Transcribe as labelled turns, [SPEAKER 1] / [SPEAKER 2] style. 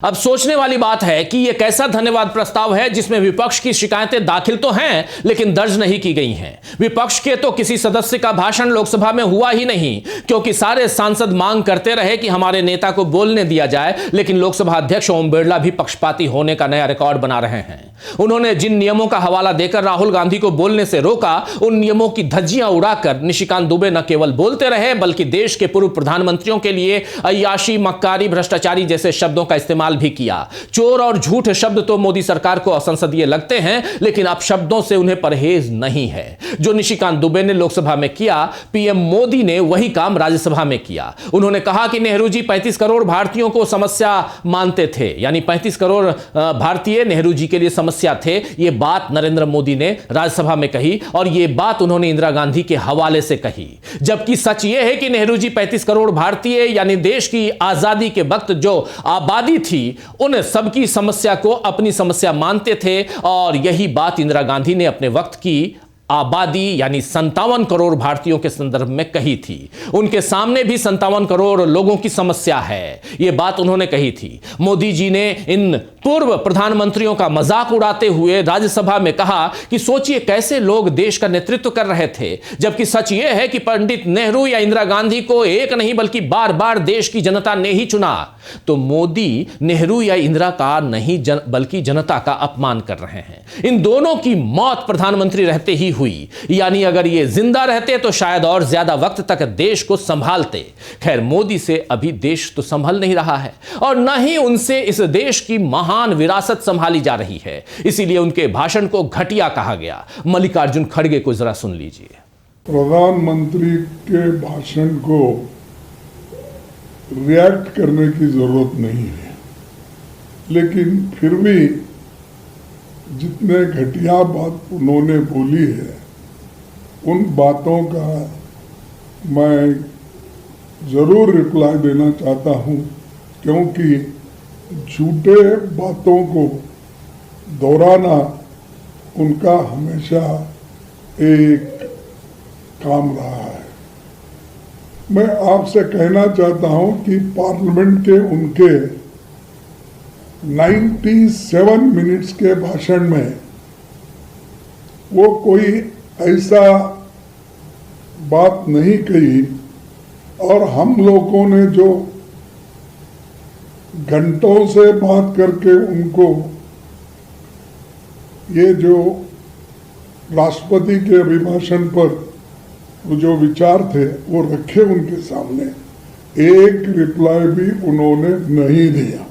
[SPEAKER 1] अब सोचने वाली बात है कि यह कैसा धन्यवाद प्रस्ताव है जिसमें विपक्ष की शिकायतें दाखिल तो हैं लेकिन दर्ज नहीं की गई हैं। विपक्ष के तो किसी सदस्य का भाषण लोकसभा में हुआ ही नहीं, क्योंकि सारे सांसद मांग करते रहे कि हमारे नेता को बोलने दिया जाए, लेकिन लोकसभा अध्यक्ष ओम बिरला भी पक्षपाती होने का नया रिकॉर्ड बना रहे हैं। उन्होंने जिन नियमों का हवाला देकर राहुल गांधी को बोलने से रोका, उन नियमों की धज्जियां उड़ाकर निशिकांत दुबे न केवल बोलते रहे बल्कि देश के पूर्व प्रधानमंत्रियों के लिए अय्याशी, मक्कारी, भ्रष्टाचारी जैसे शब्दों का इस्तेमाल भी किया। चोर और झूठ शब्द तो मोदी सरकार को असंसदीय लगते हैं, लेकिन अब शब्दों से उन्हें परहेज नहीं है। जो निशिकांत दुबे ने लोकसभा में किया, पीएम मोदी ने वही काम राज्यसभा में किया। उन्होंने कहा कि नेहरू जी 35 करोड़ भारतीयों को समस्या मानते थे, यानी 35 करोड़ भारतीय नेहरू जी के लिए समस्या थे। यह बात नरेंद्र मोदी ने राज्यसभा में कही और यह बात उन्होंने इंदिरा गांधी के हवाले से कही। जबकि सच यह है कि नेहरू जी 35 करोड़ भारतीय यानी देश की आजादी के वक्त जो आबादी थी, उन सबकी समस्या को अपनी समस्या मानते थे। और यही बात इंदिरा गांधी ने अपने वक्त की आबादी यानी 57 करोड़ भारतीयों के संदर्भ में कही थी। उनके सामने भी 57 करोड़ लोगों की समस्या है, यह बात उन्होंने कही थी। मोदी जी ने इन पूर्व प्रधानमंत्रियों का मजाक उड़ाते हुए राज्यसभा में कहा कि सोचिए कैसे लोग देश का नेतृत्व कर रहे थे, जबकि सच यह है कि पंडित नेहरू या इंदिरा गांधी को एक नहीं बल्कि बार बार देश की जनता ने ही चुना। तो मोदी नेहरू या इंदिरा का नहीं बल्कि जनता का अपमान कर रहे हैं। इन दोनों की मौत प्रधानमंत्री रहते ही हुई, यानी अगर ये जिंदा रहते तो शायद और ज्यादा वक्त तक देश को संभालते। खैर, मोदी से अभी देश तो संभल नहीं रहा है और न ही उनसे इस देश की महान विरासत संभाली जा रही है। इसीलिए उनके भाषण को घटिया कहा गया। मल्लिकार्जुन खड़गे को जरा सुन लीजिए।
[SPEAKER 2] प्रधानमंत्री के भाषण को रिएक्ट करने की जरूरत नहीं है, लेकिन फिर भी जितने घटिया बात उन्होंने बोली है, उन बातों का मैं जरूर रिप्लाई देना चाहता हूं, क्योंकि झूठे बातों को दोहराना उनका हमेशा एक काम रहा है। मैं आपसे कहना चाहता हूं कि पार्लियामेंट के उनके 97 मिनट्स के भाषण में वो कोई ऐसा बात नहीं कही, और हम लोगों ने जो घंटों से बात करके उनको ये जो राष्ट्रपति के अभिभाषण पर वो जो विचार थे वो रखे उनके सामने, एक रिप्लाई भी उन्होंने नहीं दिया।